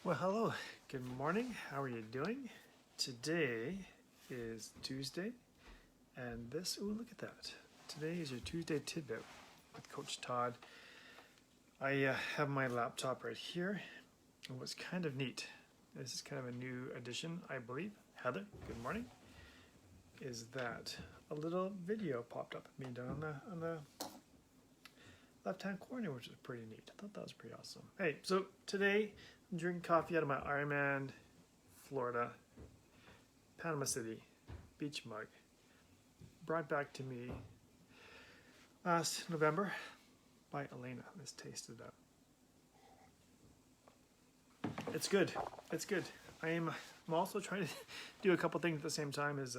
Well, hello. Good morning. How are you doing? Today is Tuesday, and look at that. Today is your Tuesday Tidbit with Coach Todd. I have my laptop right here, and what's kind of neat, this is kind of a new addition, I believe. Heather, good morning. Is that a little video popped up at me down on the left-hand corner, which is pretty neat. I thought that was pretty awesome. Hey, so today I'm drinking coffee out of my Ironman, Florida, Panama City, beach mug. Brought back to me last November by Elena. Let's taste it out. It's good. It's good. I'm also trying to do a couple things at the same time as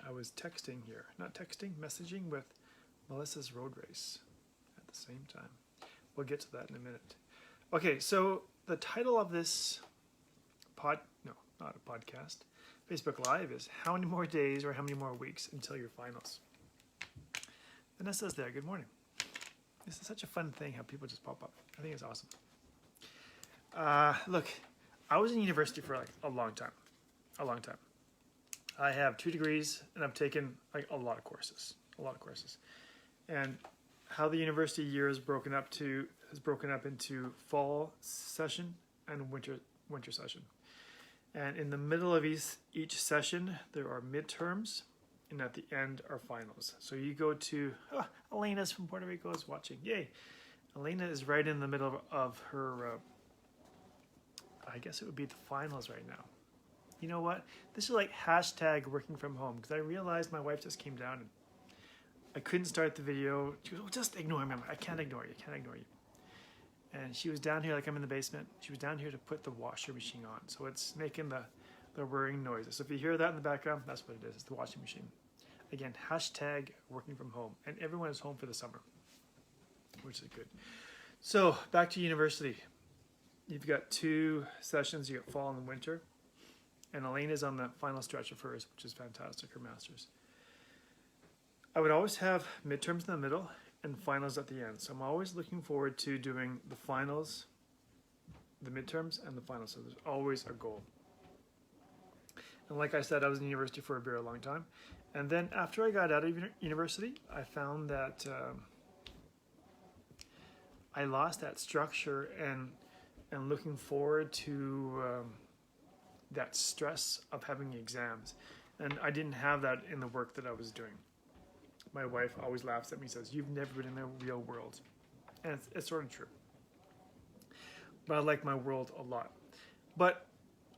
I was texting here. Not texting, messaging with Melissa's road race at the same time. We'll get to that in a minute. Okay, so the title of this not a podcast, Facebook Live is how many more days or how many more weeks until your finals? Vanessa's there, good morning. This is such a fun thing how people just pop up. I think it's awesome. Look, I was in university for like a long time. I have 2 degrees and I've taken like a lot of courses. And how the university year is broken up into fall session and winter session. And in the middle of each session, there are midterms, and at the end are finals. So you go to, Elena's from Puerto Rico is watching, yay. Elena is right in the middle of her, I guess it would be the finals right now. You know what? This is like hashtag working from home, because I realized my wife just came down and I couldn't start the video. She goes, oh, just ignore me. I can't ignore you. And she was down here, like I'm in the basement. She was down here to put the washer machine on. So it's making the whirring noises. So if you hear that in the background, that's what it is. It's the washing machine. Again, hashtag working from home. And everyone is home for the summer, which is good. So back to university. You've got 2 sessions. You got fall and winter. And Elena's on the final stretch of hers, which is fantastic, her master's. I would always have midterms in the middle and finals at the end. So I'm always looking forward to doing the finals, the midterms, and the finals. So there's always a goal. And like I said, I was in university for a very long time. And then after I got out of university, I found that I lost that structure and looking forward to that stress of having exams. And I didn't have that in the work that I was doing. My wife always laughs at me and says, you've never been in the real world. And it's sort of true. But I like my world a lot. But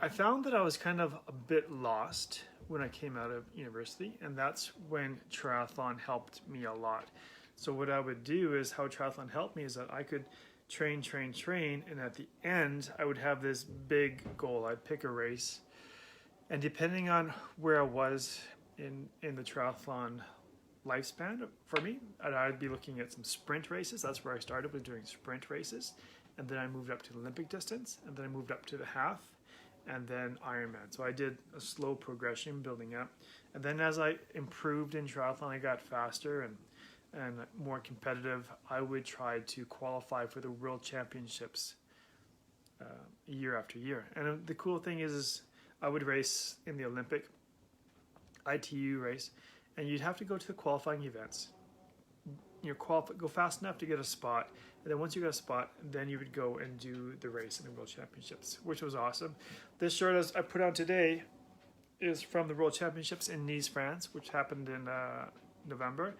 I found that I was kind of a bit lost when I came out of university. And that's when triathlon helped me a lot. So what I would do is how triathlon helped me is that I could train. And at the end, I would have this big goal. I'd pick a race. And depending on where I was in the triathlon lifespan for me, I'd be looking at some sprint races. That's where I started, with doing sprint races, and then I moved up to the Olympic distance, and then I moved up to the half, and then Ironman. So I did a slow progression building up, and then as I improved in triathlon, I got faster and more competitive. I would try to qualify for the World Championships year after year. And the cool thing is I would race in the Olympic ITU race, and you'd have to go to the qualifying events. Go fast enough to get a spot, and then once you got a spot, then you would go and do the race in the World Championships, which was awesome. This shirt as I put on today is from the World Championships in Nice, France, which happened in November.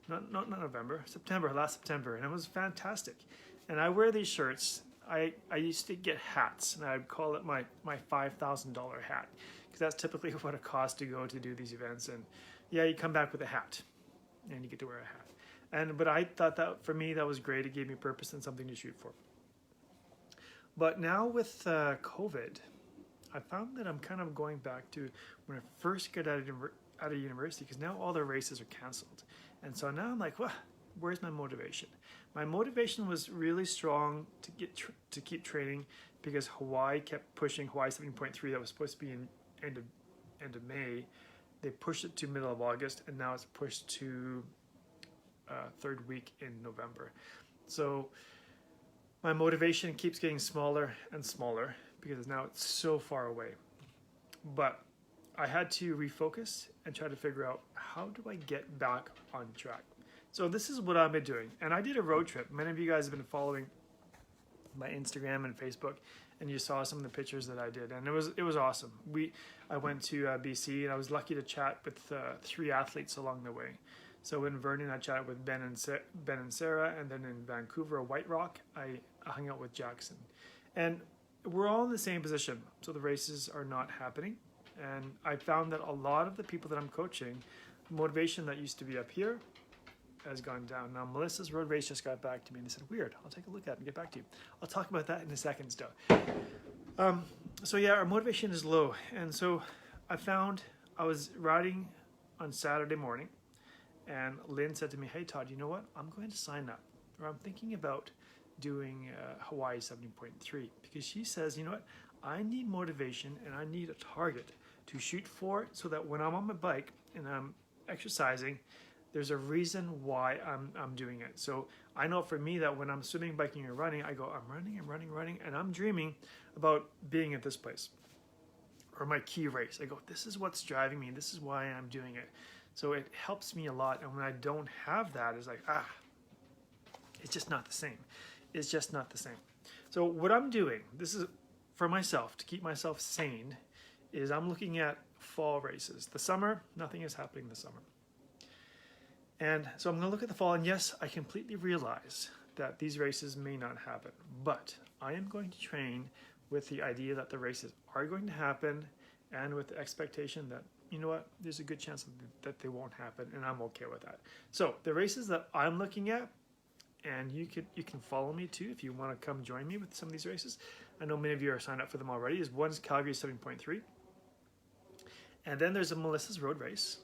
Not November, September, last September, and it was fantastic. And I wear these shirts. I used to get hats, and I'd call it my $5,000 hat, because that's typically what it costs to go to do these events. And yeah, you come back with a hat, and you get to wear a hat. But I thought that for me that was great. It gave me purpose and something to shoot for. But now with COVID, I found that I'm kind of going back to when I first got out of university, because now all the races are canceled. And so now I'm like, well, where's my motivation? My motivation was really strong to keep training, because Hawaii kept pushing Hawaii 70.3 that was supposed to be in end of May. They pushed it to middle of August, and now it's pushed to 3rd week in November. So my motivation keeps getting smaller and smaller because now it's so far away. But I had to refocus and try to figure out, how do I get back on track? So this is what I've been doing. And I did a road trip. Many of you guys have been following my Instagram and Facebook, and you saw some of the pictures that I did, and it was awesome. I went to BC, and I was lucky to chat with 3 athletes along the way. So in Vernon, I chatted with Ben and Sarah, and then in Vancouver, White Rock, I hung out with Jackson. And we're all in the same position, so the races are not happening. And I found that a lot of the people that I'm coaching, motivation that used to be up here has gone down. Now, Melissa's road race just got back to me, and they said, weird, I'll take a look at it and get back to you. I'll talk about that in a second still. So yeah, our motivation is low. And so I was riding on Saturday morning, and Lynn said to me, hey Todd, you know what? I'm going to sign up, or I'm thinking about doing Hawaii 70.3, because she says, you know what? I need motivation and I need a target to shoot for, so that when I'm on my bike and I'm exercising, there's a reason why I'm doing it. So I know for me that when I'm swimming, biking, or running, I go, I'm running, and I'm dreaming about being at this place, or my key race. I go, this is what's driving me. This is why I'm doing it. So it helps me a lot. And when I don't have that, it's like, it's just not the same. It's just not the same. So what I'm doing, this is for myself, to keep myself sane, is I'm looking at fall races. The summer, nothing is happening this summer. And so I'm going to look at the fall, and yes, I completely realize that these races may not happen, but I am going to train with the idea that the races are going to happen, and with the expectation that, you know what, there's a good chance that they won't happen, and I'm okay with that. So the races that I'm looking at, and you can follow me too if you want to come join me with some of these races. I know many of you are signed up for them already. One's Calgary 7.3, and then there's a Melissa's road race.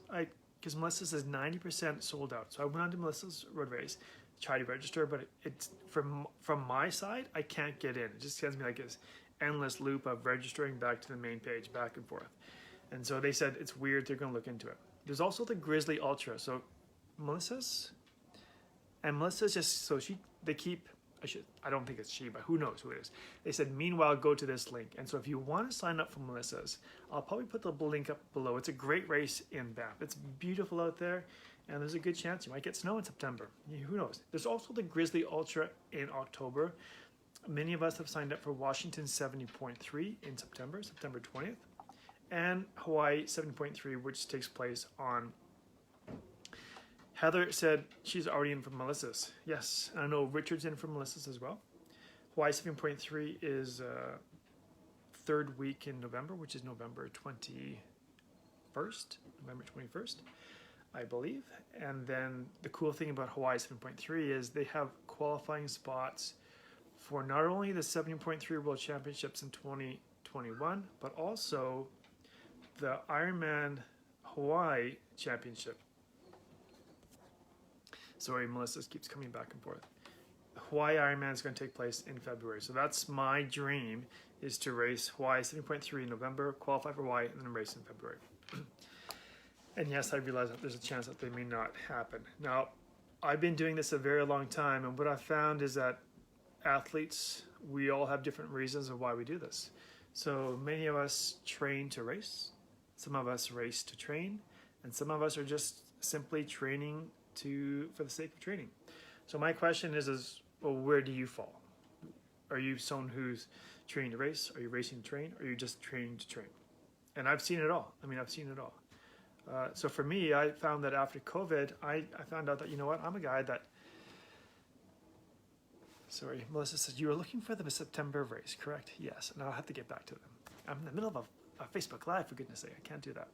Because Melissa's is 90% sold out. So I went on to Melissa's road race, tried to register, but it's from my side, I can't get in. It just sends me like this endless loop of registering back to the main page, back and forth. And so they said it's weird, they're going to look into it. There's also the Grizzly Ultra. So Melissa's just, so they keep, I don't think it's she, but who knows who it is. They said, meanwhile, go to this link. And so if you want to sign up for Melissa's, I'll probably put the link up below. It's a great race in Banff. It's beautiful out there, and there's a good chance you might get snow in September. Who knows? There's also the Grizzly Ultra in October. Many of us have signed up for Washington 70.3 in September 20th, and Hawaii 70.3, which takes place on... Heather said she's already in for Melissa's. Yes, I know Richard's in for Melissa's as well. Hawaii 7.3 is third week in November, which is November 21st, I believe. And then the cool thing about Hawaii 7.3 is they have qualifying spots for not only the 7.3 World Championships in 2021, but also the Ironman Hawaii Championship. Sorry, Melissa keeps coming back and forth. Hawaii Ironman is going to take place in February. So that's my dream, is to race Hawaii 7.3 in November, qualify for Hawaii, and then race in February. And yes, I realize that there's a chance that they may not happen. Now, I've been doing this a very long time, and what I've found is that athletes, we all have different reasons of why we do this. So many of us train to race, some of us race to train, and some of us are just simply training for the sake of training. So my question is well, where do you fall? Are you someone who's training to race? Are you racing to train? Or are you just training to train? And I've seen it all. So for me, I found that after COVID, I found out that, you know what, I'm a guy that... Sorry, Melissa says, you were looking for the September race, correct? Yes, and I'll have to get back to them. I'm in the middle of a Facebook Live, for goodness sake. I can't do that.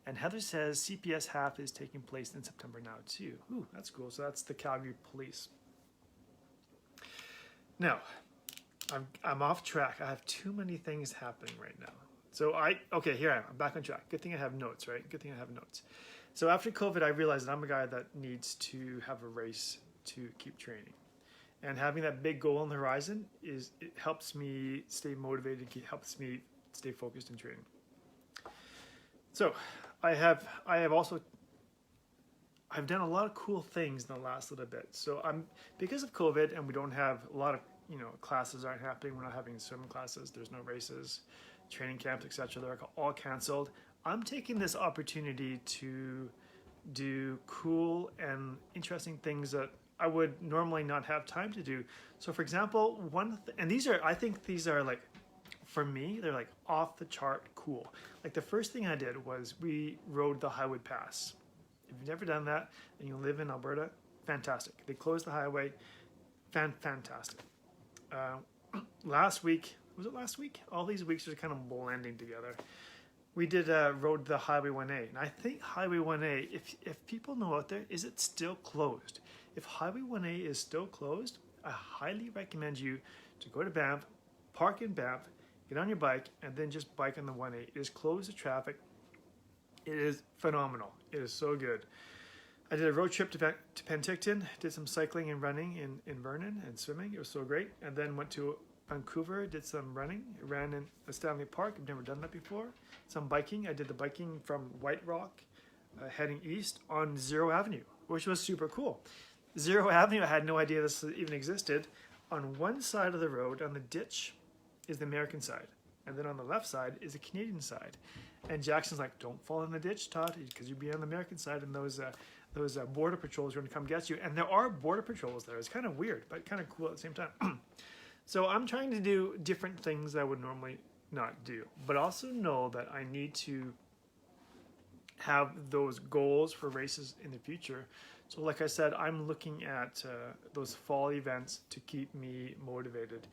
And Heather says CPS half is taking place in September now too. Ooh, that's cool. So that's the Calgary Police. Now, I'm off track. I have too many things happening right now. So okay, here I am. I'm back on track. Good thing I have notes, right? Good thing I have notes. So after COVID, I realized that I'm a guy that needs to have a race to keep training. And having that big goal on the horizon, it helps me stay motivated, it helps me stay focused in training. So I've done a lot of cool things in the last little bit. So because of COVID and we don't have a lot of classes aren't happening. We're not having swim classes. There's no races, training camps, etc. They're all canceled. I'm taking this opportunity to do cool and interesting things that I would normally not have time to do. So for example, I think these are like, for me, they're like off the chart cool. Like the first thing I did was we rode the Highwood Pass. If you've never done that and you live in Alberta, fantastic. They closed the highway, fantastic. Last week, was it last week? All these weeks are kind of blending together. We did rode the Highway 1A, and I think Highway 1A, if people know out there, is it still closed? If Highway 1A is still closed, I highly recommend you to go to Banff, park in Banff, get on your bike, and then just bike on the 1A. It is closed to traffic. It is phenomenal. It is so good. I did a road trip to Penticton, did some cycling and running in Vernon and swimming. It was so great. And then went to Vancouver, did some running, ran in Stanley Park. I've never done that before. Some biking. I did the biking from White Rock, heading east on Zero Avenue, which was super cool. Zero Avenue, I had no idea this even existed. On one side of the road, on the ditch, is the American side. And then on the left side is the Canadian side. And Jackson's like, don't fall in the ditch, Todd, because you'll be on the American side, and those border patrols are going to come get you. And there are border patrols there. It's kind of weird, but kind of cool at the same time. So I'm trying to do different things that I would normally not do, but also know that I need to have those goals for races in the future. So like I said, I'm looking at those fall events to keep me motivated.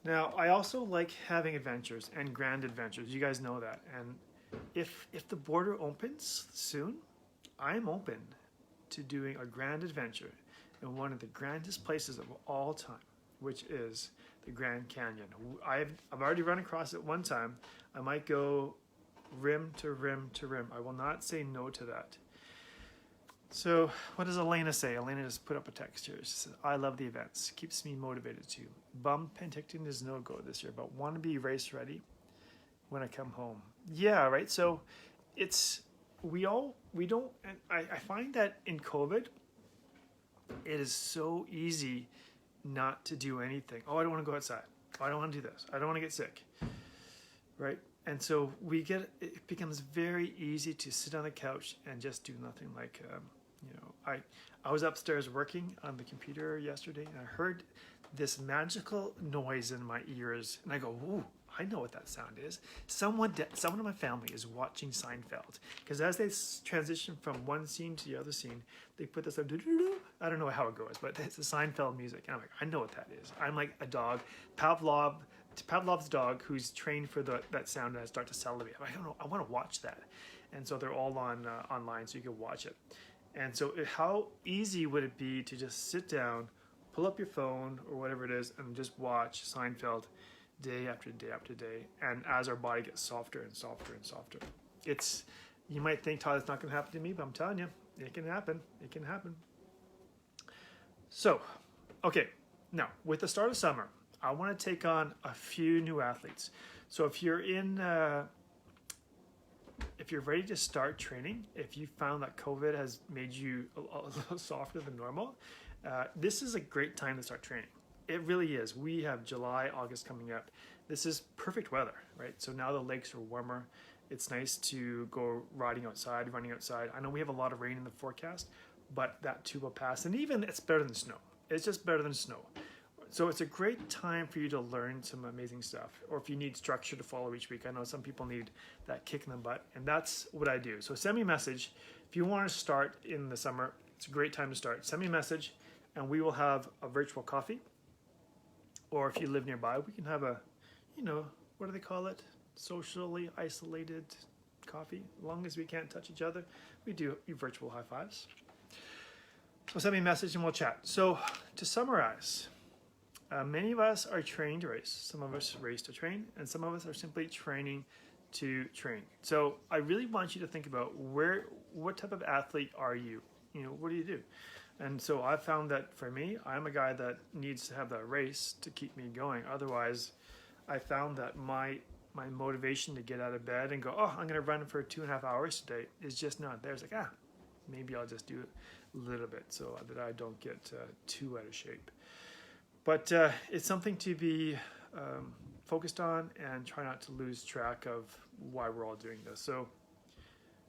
Now, I also like having adventures and grand adventures. You guys know that. And if the border opens soon, I'm open to doing a grand adventure in one of the grandest places of all time, which is the Grand Canyon. I've already run across it one time. I might go rim to rim to rim. I will not say no to that. So what does Elena say? Elena just put up a text here. She says, I love the events. Keeps me motivated too. Bummed Penticton is no go this year, but want to be race ready when I come home. Yeah, right. So we don't, I find that in COVID, it is so easy not to do anything. Oh, I don't want to go outside. Oh, I don't want to do this. I don't want to get sick. Right? And so it becomes very easy to sit on the couch and just do nothing. Like, I was upstairs working on the computer yesterday, and I heard this magical noise in my ears, and I go, ooh, I know what that sound is. Someone in my family is watching Seinfeld, because as they transition from one scene to the other scene, they put this, I don't know how it goes, but it's the Seinfeld music, and I'm like, I know what that is. I'm like a dog, Pavlov's dog, who's trained for that sound, and I start to salivate. I don't know, I want to watch that. And so they're all online, so you can watch it. And so how easy would it be to just sit down, pull up your phone or whatever it is, and just watch Seinfeld day after day after day, and as our body gets softer and softer and softer. You might think, Todd, it's not going to happen to me, but I'm telling you, it can happen. It can happen. So, okay, now with the start of summer, I want to take on a few new athletes. So if you're ready to start training, if you found that COVID has made you a little softer than normal, this is a great time to start training. It really is. We have July, August coming up. This is perfect weather, right? So now the lakes are warmer. It's nice to go riding outside, running outside. I know we have a lot of rain in the forecast, but that too will pass. And even it's better than snow. It's just better than snow. So it's a great time for you to learn some amazing stuff. Or if you need structure to follow each week. I know some people need that kick in the butt, and that's what I do. So send me a message. If you want to start in the summer, it's a great time to start. Send me a message, and we will have a virtual coffee. Or if you live nearby, we can have a, what do they call it? Socially isolated coffee. As long as we can't touch each other, we do virtual high fives. So send me a message and we'll chat. So to summarize, many of us are training to race. Some of us race to train, and some of us are simply training to train. So I really want you to think about what type of athlete are you? What do you do? And so I found that for me, I'm a guy that needs to have that race to keep me going. Otherwise, I found that my motivation to get out of bed and go, oh, I'm going to run for 2.5 hours today is just not there. It's like, maybe I'll just do it a little bit so that I don't get too out of shape. But it's something to be focused on and try not to lose track of why we're all doing this. So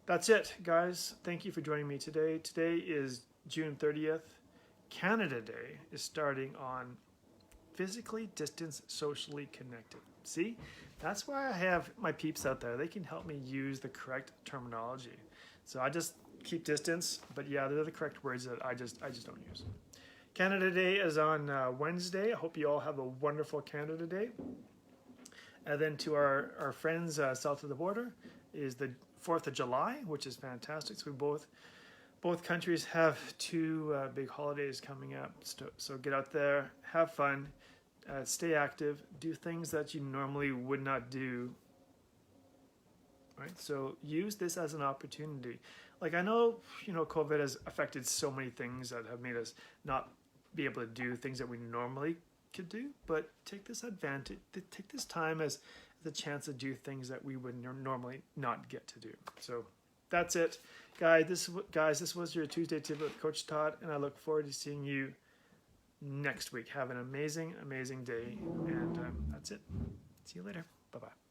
that's it, guys. Thank you for joining me today. Today is June 30th. Canada Day is starting on physically distanced, socially connected. See, that's why I have my peeps out there. They can help me use the correct terminology. So I just keep distance, but yeah, they're the correct words that I just don't use. Canada Day is on Wednesday. I hope you all have a wonderful Canada Day. And then to our friends south of the border is the 4th of July, which is fantastic. So both countries have two big holidays coming up. So get out there, have fun, stay active, do things that you normally would not do. Right? So use this as an opportunity. Like I know, COVID has affected so many things that have made us not be able to do things that we normally could do, but take this time as the chance to do things that we would normally not get to do. So that's it, guys. This was your Tuesday Tidbit with Coach Todd, and I look forward to seeing you next week. Have an amazing day, and that's it. See you later. Bye-bye.